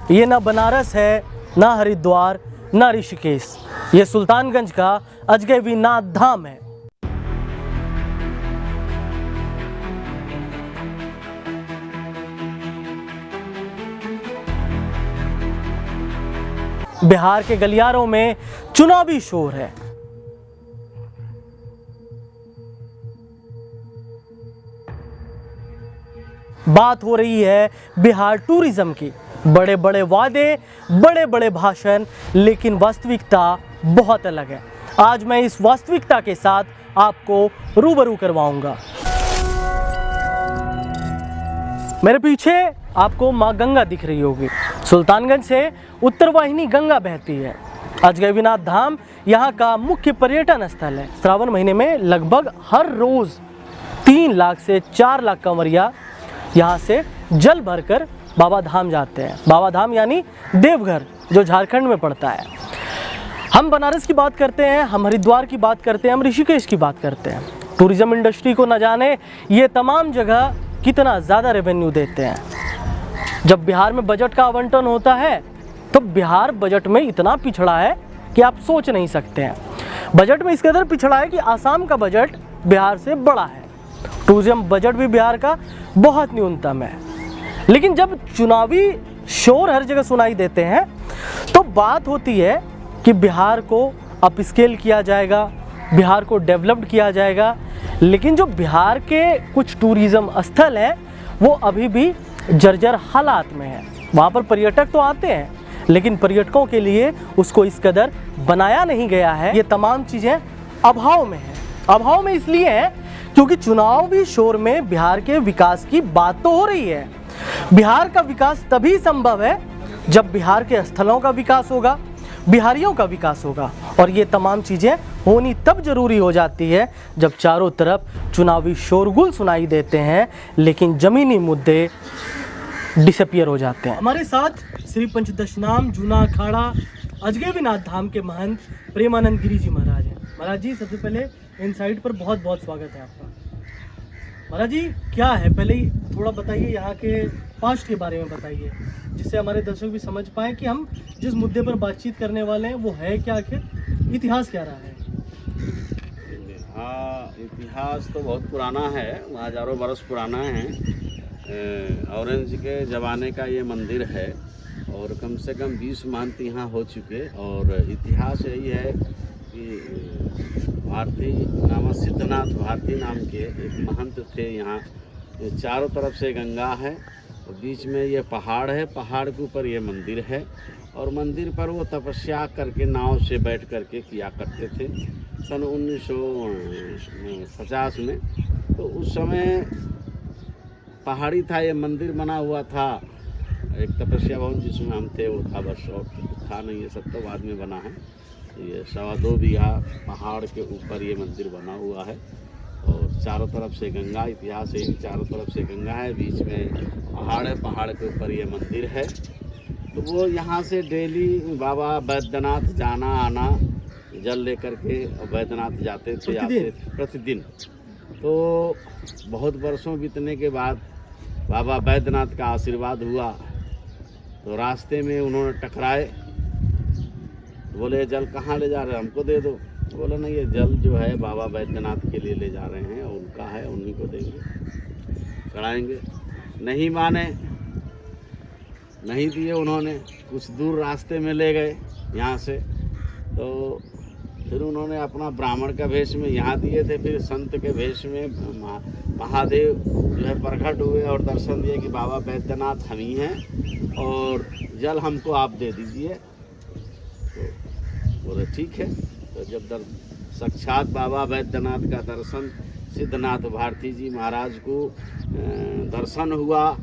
ये ना बनारस है, ना हरिद्वार, ना ऋषिकेश, ये सुल्तानगंज का अजगैबीनाथ धाम है। बिहार के गलियारों में चुनावी शोर है। बात हो रही है बिहार टूरिज्म की। बड़े बड़े वादे, बड़े बड़े भाषण, लेकिन वास्तविकता बहुत अलग है। आज मैं इस वास्तविकता के साथ आपको रूबरू करवाऊंगा। मेरे पीछे आपको मां गंगा दिख रही होगी। सुल्तानगंज से उत्तर वाहिनी गंगा बहती है। अजगैबीनाथ धाम यहाँ का मुख्य पर्यटन स्थल है। श्रावण महीने में लगभग हर रोज 3 लाख से 4 लाख कंवरिया यहाँ से जल भरकर बाबा धाम जाते हैं। बाबा धाम यानी देवघर, जो झारखंड में पड़ता है। हम बनारस की बात करते हैं, हम हरिद्वार की बात करते हैं, हम ऋषिकेश की बात करते हैं। टूरिज्म इंडस्ट्री को न जाने ये तमाम जगह कितना ज़्यादा रेवेन्यू देते हैं। जब बिहार में बजट का आवंटन होता है तो बिहार बजट में इतना पिछड़ा है कि आप सोच नहीं सकते हैं। बजट में इस कदर पिछड़ा है कि आसाम का बजट बिहार से बड़ा है। टूरिज्म बजट भी बिहार का बहुत न्यूनतम है। लेकिन जब चुनावी शोर हर जगह सुनाई देते हैं तो बात होती है कि बिहार को अपस्केल किया जाएगा, बिहार को डेवलप्ड किया जाएगा। लेकिन जो बिहार के कुछ टूरिज्म स्थल हैं वो अभी भी जर्जर हालात में है। वहाँ पर पर्यटक तो आते हैं लेकिन पर्यटकों के लिए उसको इस कदर बनाया नहीं गया है। ये तमाम चीज़ें अभाव में हैं। अभाव में इसलिए है क्योंकि चुनावी शोर में बिहार के विकास की बात तो हो रही है। बिहार का विकास तभी संभव है जब बिहार के स्थलों का विकास होगा, बिहारियों का विकास होगा। और ये तमाम चीज़ें होनी तब जरूरी हो जाती है जब चारों तरफ चुनावी शोरगुल सुनाई देते हैं लेकिन ज़मीनी मुद्दे डिसअपियर हो जाते हैं। हमारे साथ श्री पंचदशनाम जूना अखाड़ा अजगैबीनाथ धाम के महंत प्रेमानंद गिरी जी महाराज हैं। महाराज जी, सबसे पहले इनसाइट पर बहुत बहुत स्वागत है आपका। महाराज जी, क्या है, पहले ही थोड़ा बताइए, यहाँ के पास्ट के बारे में बताइए, जिससे हमारे दर्शक भी समझ पाए कि हम जिस मुद्दे पर बातचीत करने वाले हैं वो है क्या, आखिर इतिहास क्या रहा है। हाँ, इतिहास तो बहुत पुराना है, हजारों बरस पुराना है। औरंगजेब के ज़माने का ये मंदिर है और कम से कम 20 महंत यहाँ हो चुके। और इतिहास यही है कि भारती नाम सिद्धनाथ भारती नाम के एक महंत थे यहाँ। चारों तरफ से गंगा है और बीच में ये पहाड़ है। पहाड़ के ऊपर ये मंदिर है और मंदिर पर वो तपस्या करके नाव से बैठ करके किया करते थे सन 1950 में। तो उस समय पहाड़ी था, ये मंदिर बना हुआ था। एक तपस्या भवन जिसमें हम थे वो था, बस और था नहीं, ये सब तो बाद में बना है। ये 2.25 बीघा पहाड़ के ऊपर ये मंदिर बना हुआ है और चारों तरफ से गंगा। इतिहास है, चारों तरफ से गंगा है, बीच में पहाड़ है, पहाड़ के ऊपर ये मंदिर है। तो वो यहाँ से डेली बाबा बैद्यनाथ जाना आना, जल लेकर के बैद्यनाथ जाते थे आते थे प्रतिदिन। तो बहुत वर्षों बीतने के बाद बाबा बैद्यनाथ का आशीर्वाद हुआ। तो रास्ते में उन्होंने टकराए, बोले जल कहाँ ले जा रहे हैं, हमको दे दो। बोला नहीं, ये जल जो है बाबा बैद्यनाथ के लिए ले जा रहे हैं, उनका है, उन्हीं को देंगे, चढ़ाएंगे। नहीं माने, नहीं दिए उन्होंने। कुछ दूर रास्ते में ले गए यहाँ से। तो फिर उन्होंने अपना ब्राह्मण का भेष में यहाँ दिए थे, फिर संत के भेष में महादेव जो है प्रकट हुए और दर्शन दिए कि बाबा बैद्यनाथ हम ही हैं और जल हमको आप दे दीजिए। तो बोले ठीक है। तो जब साक्षात बाबा बैद्यनाथ का दर्शन सिद्धनाथ भारती जी महाराज को दर्शन हुआ,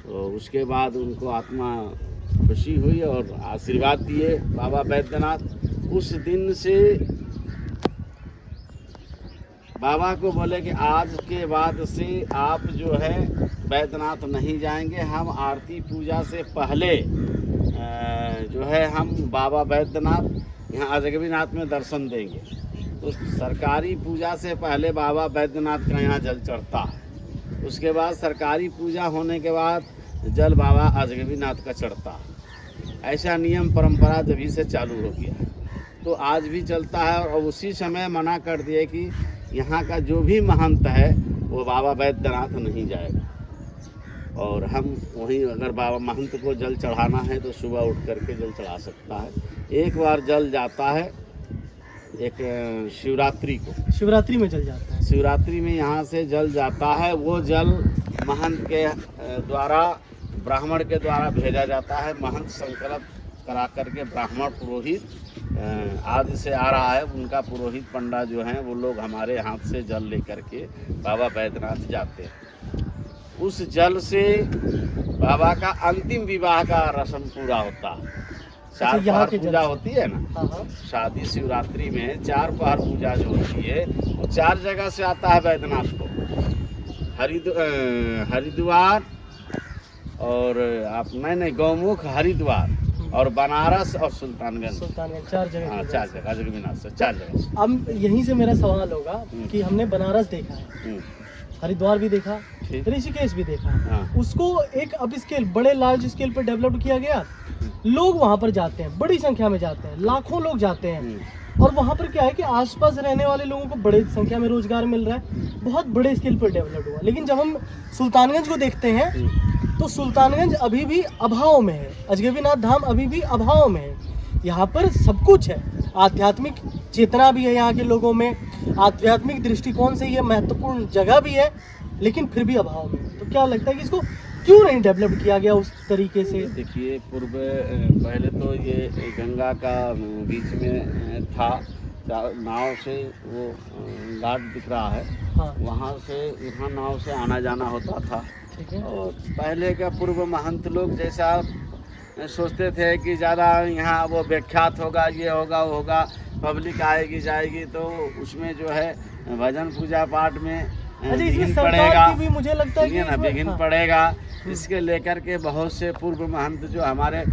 तो उसके बाद उनको आत्मा खुशी हुई और आशीर्वाद दिए बाबा बैद्यनाथ। उस दिन से बाबा को बोले कि आज के बाद से आप जो है बैद्यनाथ नहीं जाएंगे, हम आरती पूजा से पहले जो है हम बाबा बैद्यनाथ यहाँ अजगैबीनाथ में दर्शन देंगे। तो सरकारी पूजा से पहले बाबा बैद्यनाथ का यहाँ जल चढ़ता है। उसके बाद सरकारी पूजा होने के बाद जल बाबा अजगैबीनाथ का चढ़ता है। ऐसा नियम परंपरा जभी से चालू हो गया, तो आज भी चलता है। और उसी समय मना कर दिए कि यहाँ का जो भी महंत है वो बाबा बैद्यनाथ नहीं जाएगा। और हम वहीं अगर बाबा महंत को जल चढ़ाना है तो सुबह उठ करके जल चढ़ा सकता है। एक बार जल जाता है, एक शिवरात्रि को, शिवरात्रि में जल जाता है। शिवरात्रि में यहाँ से जल जाता है। वो जल महंत के द्वारा, ब्राह्मण के द्वारा भेजा जाता है। महंत संकल्प करा करके ब्राह्मण पुरोहित आदि से आ रहा है, उनका पुरोहित पंडा जो हैं वो लोग हमारे हाथ से जल लेकर के बाबा बैद्यनाथ जाते हैं। उस जल से बाबा का अंतिम विवाह का रस्म पूरा होता है। 4 यहाँ पहर के पूजा जल से? होती है ना, शादी शिवरात्रि में 4 पहर पूजा जो होती है वो 4 जगह से आता है बैद्यनाथ को। हरिद्वार और आप नहीं गौमुख, हरिद्वार और बनारस और सुल्तानगंज। 4 जगह। हाँ 4 जगह, अजगबीनाथ से 4 जगह से। अब यहीं से मेरा सवाल होगा कि हमने बनारस देखा है, हरिद्वार भी देखा, ठीक। ऋषिकेश भी देखा, हाँ। उसको एक अब स्केल, बड़े लार्ज स्केल पर डेवलप किया गया। लोग वहाँ पर जाते हैं, बड़ी संख्या में जाते हैं, लाखों लोग जाते हैं। और वहाँ पर क्या है कि आसपास रहने वाले लोगों को बड़ी संख्या में रोजगार मिल रहा है, बहुत बड़े स्केल पर डेवलप हुआ। लेकिन जब हम सुल्तानगंज को देखते हैं तो सुल्तानगंज अभी भी अभाव में है, अजगबीनाथ धाम अभी भी अभाव में है। यहाँ पर सब कुछ है, आध्यात्मिक चेतना भी है यहाँ के लोगों में, आध्यात्मिक दृष्टिकोण से ये महत्वपूर्ण जगह भी है, लेकिन फिर भी अभाव में। तो क्या लगता है कि इसको क्यों नहीं डेवलप किया गया उस तरीके से? देखिए, पूर्व पहले तो ये गंगा का बीच में था, नाव से वो घाट दिख रहा है, हाँ। वहाँ से यहाँ नाव से आना जाना होता था। ठीक है। और पहले का पूर्व महंत लोग जैसा सोचते थे कि ज़्यादा यहाँ वो विख्यात होगा, ये होगा वो होगा, पब्लिक आएगी जाएगी, तो उसमें जो है भजन पूजा पाठ में अच्छा, इसमें विघ्न सरकार पड़ेगा, की भी मुझे लगता है कि ना इसमें- विघ्न हाँ। पड़ेगा। इसके लेकर के बहुत से पूर्व महंत जो हमारे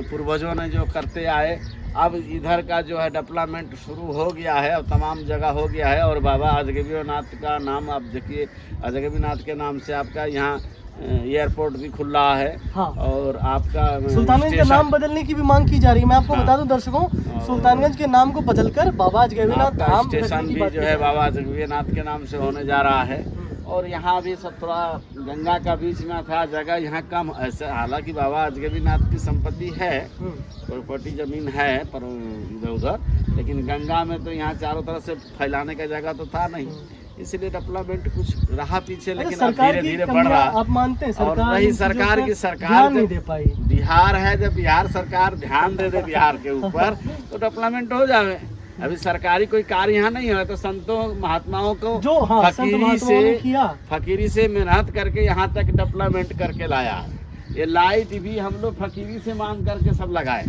पूर्वजों ने जो करते आए, अब इधर का जो है डेवलपमेंट शुरू हो गया है और तमाम जगह हो गया है। और बाबा अजगबीनाथ का नाम आप देखिए, अजगबीनाथ के नाम से आपका यहाँ एयरपोर्ट भी खुल रहा है। हाँ। और आपका सुल्तानगंज का स्टेशन- नाम बदलने की भी मांग की जा रही है। मैं आपको हाँ। बता दूं दर्शकों, सुल्तानगंज के नाम को बदलकर बाबा अजगबीनाथ आपका धाम स्टेशन रखने की भी बात जो की है जा रही बाबा अजगबीनाथ के नाम से होने जा रहा है। और यहाँ भी सब थोड़ा गंगा का बीच में था जगह, यहाँ कम ऐसे, हालांकि बाबा अजगबीनाथ की संपत्ति है, प्रॉपर्टी जमीन है पर इधर उधर, लेकिन गंगा में तो यहाँ चारों तरफ से फैलाने का जगह तो था नहीं, इसलिए डेवलपमेंट कुछ रहा पीछे, लेकिन अब सरकार धीरे की धीरे बढ़ कमियां रहा है। आप मानते हैं? और सरकार रही इन चीजों सरकार पर की, सरकार ध्यान नहीं जब दे पाई। बिहार है, जब बिहार सरकार ध्यान दे बिहार के ऊपर तो डेवलपमेंट हो जाए। अभी सरकारी कोई कार्य यहाँ नहीं है, तो संतों महात्माओं को जो हाँ, संत फकीरी महात्माओं ने से किया। फकीरी से मेहनत करके यहाँ तक डेवलपमेंट करके लाया है। ये लाइट भी हम लोग फकीरी से मांग करके सब लगाए,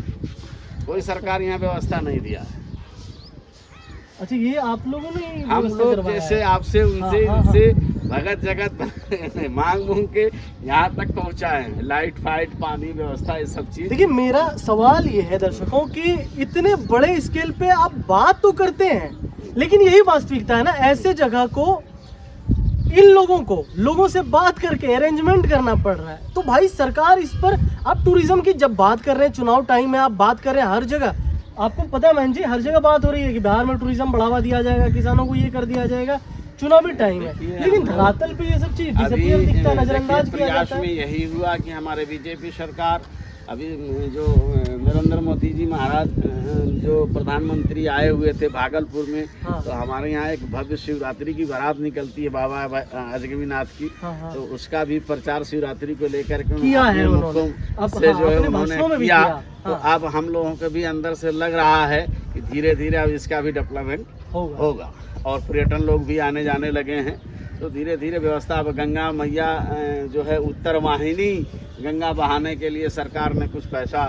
कोई सरकार यहाँ व्यवस्था नहीं दिया है। अच्छा, ये आप लोगों ने ही हम व्यवस्था लोग करवाया जैसे है। आपसे उनसे हाँ, हाँ, इनसे भगत जगत मांग मूंग के यहाँ तक पहुँचाए हैं, लाइट फाइट पानी व्यवस्था ये सब चीज। देखिए, मेरा सवाल ये है दर्शकों कि इतने बड़े स्केल पे आप बात तो करते हैं, लेकिन यही वास्तविकता है ना, ऐसे जगह को इन लोगों से बात करके अरेंजमेंट करना पड़ रहा है। तो भाई सरकार इस पर, आप टूरिज्म की जब बात कर रहे हैं, चुनाव टाइम में आप बात कर रहे हैं, हर जगह आपको पता है बहन जी, हर जगह बात हो रही है कि बिहार में टूरिज्म बढ़ावा दिया जाएगा, किसानों को ये कर दिया जाएगा, चुनावी टाइम है, लेकिन धरातल पे ये सब चीज डिसअपीयर दिखता है, नजरअंदाज किया प्रयास जाता में है। यही हुआ कि हमारे बीजेपी सरकार, अभी जो नरेंद्र मोदी जी महाराज जो प्रधानमंत्री आए हुए थे भागलपुर में, हाँ। तो हमारे यहाँ एक भव्य शिवरात्रि की बारात निकलती है बाबा अजगबीनाथ की। हाँ, हाँ। तो उसका भी प्रचार शिवरात्रि को लेकर के किया है अपने उन्होंने। मुखों अब से हाँ, जो है अपने उन्होंने भाषणों में भी किया। किया। तो हाँ। अब हम लोगों को भी अंदर से लग रहा है कि धीरे धीरे अब इसका भी डेवलपमेंट होगा और पर्यटन लोग भी आने जाने लगे हैं। तो धीरे धीरे व्यवस्था, अब गंगा मैया जो है उत्तर वाहिनी गंगा बहाने के लिए सरकार ने कुछ पैसा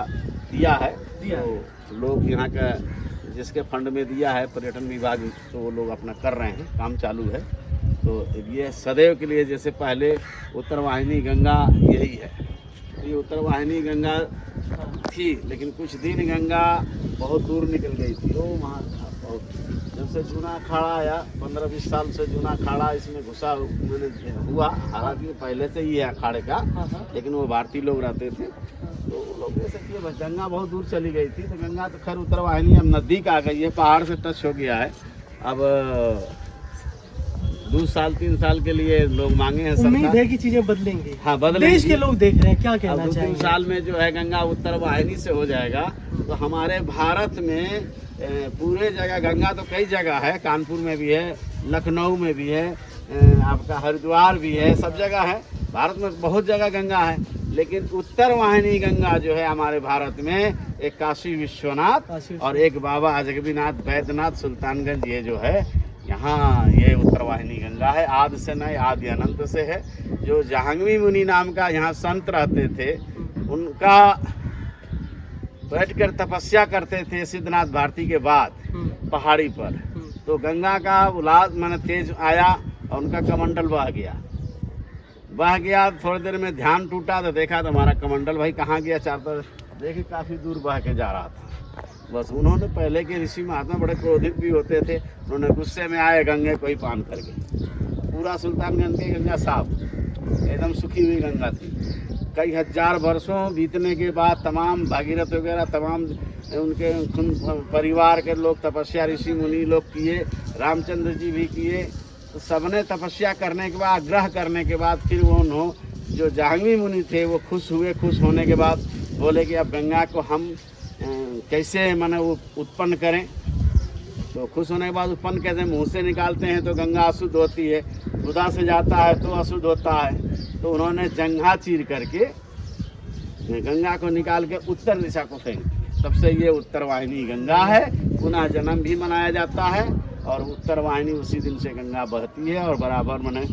दिया है, तो लोग यहाँ का जिसके फंड में दिया है पर्यटन विभाग, तो वो लोग अपना कर रहे हैं, काम चालू है। तो ये सदैव के लिए, जैसे पहले उत्तर वाहिनी गंगा यही है, ये उत्तर वाहिनी गंगा थी, लेकिन कुछ दिन गंगा बहुत दूर निकल गई थी, वो वहाँ और जब से जूना अखाड़ा आया 15-20 साल से जूना अखाड़ा इसमें घुसा मैंने हुआ, हालांकि पहले से ही है अखाड़े का, लेकिन वो भारतीय लोग रहते थे तो वो लोग जैसे कि बस गंगा बहुत दूर चली गई थी, तो गंगा तो खैर उत्तरवाहिनी अब नज़दीक आ गई है, पहाड़ से टच हो गया है। अब 2 साल 3 साल के लिए लोग मांगे हैं उम्मीद सरकार। है कि चीजें बदलेंगी। हाँ बदलेंगी। देश के लोग देख रहे हैं, क्या कहना अब 2-3 चाहेंगे? साल में जो है गंगा उत्तरवाहिनी से हो जाएगा तो हमारे भारत में पूरे जगह गंगा तो कई जगह है, कानपुर में भी है, लखनऊ में भी है, आपका हरिद्वार भी है, सब जगह है, भारत में बहुत जगह गंगा है। लेकिन उत्तरवाहिनी गंगा जो है हमारे भारत में एक काशी विश्वनाथ और एक बाबा अजगबीनाथ बैद्यनाथ सुल्तानगंज, ये जो है यहाँ ये उत्तरवाहिनी गंगा है। आदि से नहीं, आदि अनंत से है। जो जहांगवी मुनि नाम का यहाँ संत रहते थे, उनका बैठकर तपस्या करते थे सिद्धनाथ भारती के बाद पहाड़ी पर, तो गंगा का उलाद मन तेज आया और उनका कमंडल बह गया। थोड़ी देर में ध्यान टूटा तो देखा तो हमारा कमंडल भाई कहाँ गया, चार तरफ देखे काफ़ी दूर बह के जा रहा था। बस उन्होंने, पहले के ऋषि महात्मा बड़े क्रोधित भी होते थे, उन्होंने गुस्से में आए गंगे को ही पान करके। पूरा सुल्तानगंज की गंगा साफ एकदम सूखी हुई गंगा थी। कई हजार वर्षों बीतने के बाद तमाम भागीरथ वगैरह तमाम उनके परिवार के लोग तपस्या, ऋषि मुनि लोग किए, रामचंद्र जी भी किए, तो सबने तपस्या करने के बाद, आग्रह करने के बाद फिर वो जो जहांगवी मुनि थे वो खुश हुए। खुश होने के बाद बोले कि अब गंगा को हम कैसे माने वो उत्पन्न करें। तो खुश होने के बाद उत्पन्न कैसे, मुंह से निकालते हैं तो गंगा अशुद्ध होती है, गुदा से जाता है तो अशुद्ध होता है। तो उन्होंने जंघा चीर करके गंगा को निकाल के उत्तर दिशा को फेंक दिया। तब से ये उत्तरवाहिनी गंगा है। पुनः जन्म भी मनाया जाता है और उत्तरवाहिनी उसी दिन से गंगा बहती है और बराबर माने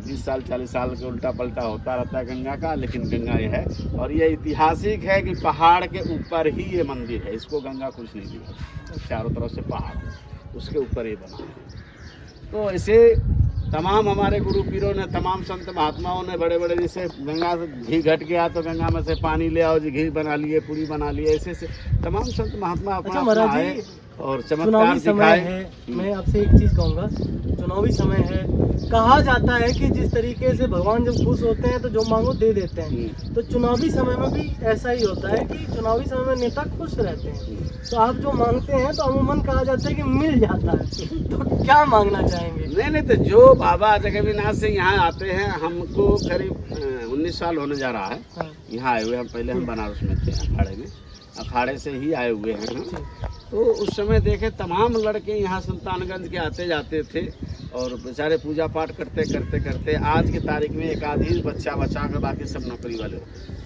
20 साल 40 साल के उल्टा पलटा होता रहता है गंगा का, लेकिन गंगा ये है। और ये ऐतिहासिक है कि पहाड़ के ऊपर ही ये मंदिर है, इसको गंगा कुछ नहीं दिया, चारों तरफ से पहाड़ उसके ऊपर ही बना है। तो ऐसे तमाम हमारे गुरु पीरों ने, तमाम संत महात्माओं ने, बड़े बड़े, जैसे गंगा से घी घट गया तो गंगा में से पानी ले आओ जी, घी बना लिए, पूरी बना लिए, ऐसे से तमाम संत महात्मा अपना अपना आए और चमत्कार दिखाए। है, मैं आपसे एक चीज कहूँगा, चुनावी समय है, कहा जाता है कि जिस तरीके से भगवान जब खुश होते हैं तो जो मांगो दे देते हैं, तो चुनावी समय में भी ऐसा ही होता है कि चुनावी समय में नेता खुश रहते हैं, तो आप जो मांगते हैं तो अमूमन कहा जाता है कि मिल जाता है। तो क्या मांगना चाहेंगे? नहीं, तो जो बाबा जगन्नाथ से यहाँ आते हैं, हमको करीब 19 साल होने जा रहा है यहाँ आए हुए। हम पहले हम बनारस में थे, अखाड़े में, अखाड़े से ही आए हुए हैं हम। तो उस समय देखे तमाम लड़के यहाँ सुल्तानगंज के आते जाते थे और बेचारे पूजा पाठ करते करते करते आज की तारीख में एक आधी बच्चा बचा कर बाकी सब नौकरी वाले होते।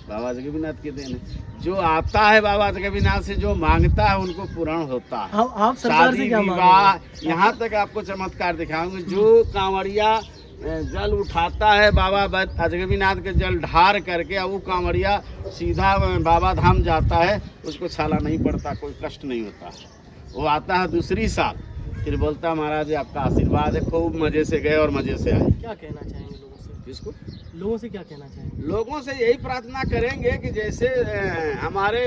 बाबा जगन्नाथ के देन है। जो आता है बाबा जगन्नाथ से, जो मांगता है उनको पूर्ण होता है। आप सरकार से शादी क्या विवाह, यहाँ तक आपको चमत्कार दिखाऊंगे। जो कांवड़िया जल उठाता है बाबा अजगबीनाथ के जल ढार करके, अब वो कांवड़िया सीधा बाबा धाम जाता है, उसको छाला नहीं पड़ता, कोई कष्ट नहीं होता। वो आता है दूसरी साल, फिर बोलता महाराज आपका आशीर्वाद है, खूब मजे से गए और मजे से आए। क्या कहना चाहेंगे लोगों से? किसको? लोगों से क्या कहना चाहेंगे? लोगों से यही प्रार्थना करेंगे कि जैसे हमारे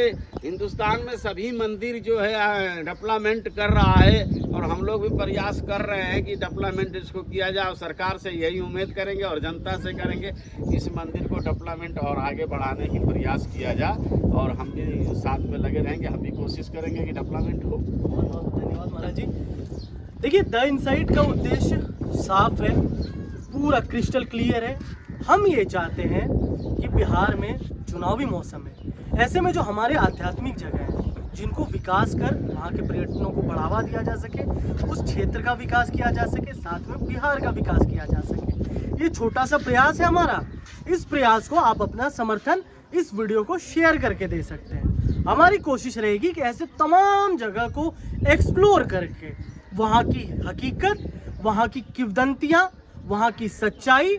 हिंदुस्तान में सभी मंदिर जो है डेवलपमेंट कर रहा है और हम लोग भी प्रयास कर रहे हैं कि डेवलपमेंट इसको किया जाए, और सरकार से यही उम्मीद करेंगे और जनता से करेंगे कि इस मंदिर को डेवलपमेंट और आगे बढ़ाने की प्रयास किया जाए, और हम भी साथ में लगे रहेंगे, हम भी कोशिश करेंगे कि डेवलपमेंट हो। बहुत बहुत धन्यवाद महाराज जी। देखिए, द इनसाइट का उद्देश्य साफ है, पूरा क्रिस्टल क्लियर है। हम ये चाहते हैं कि बिहार में चुनावी मौसम है, ऐसे में जो हमारे आध्यात्मिक जगह हैं, जिनको विकास कर वहाँ के पर्यटनों को बढ़ावा दिया जा सके, उस क्षेत्र का विकास किया जा सके, साथ में बिहार का विकास किया जा सके। ये छोटा सा प्रयास है हमारा। इस प्रयास को आप अपना समर्थन इस वीडियो को शेयर करके दे सकते हैं। हमारी कोशिश रहेगी कि ऐसे तमाम जगह को एक्सप्लोर करके वहाँ की हकीकत, वहाँ की किंवदंतियाँ, वहाँ की सच्चाई,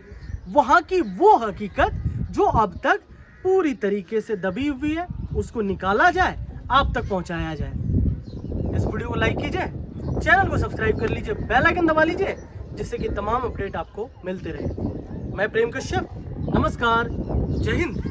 वहाँ की वो हकीकत जो अब तक पूरी तरीके से दबी हुई है, उसको निकाला जाए, आप तक पहुँचाया जाए। इस वीडियो को लाइक कीजिए, चैनल को सब्सक्राइब कर लीजिए, बेल आइकन दबा लीजिए, जिससे कि तमाम अपडेट आपको मिलते रहे। मैं प्रेम कश्यप, नमस्कार, जय हिंद।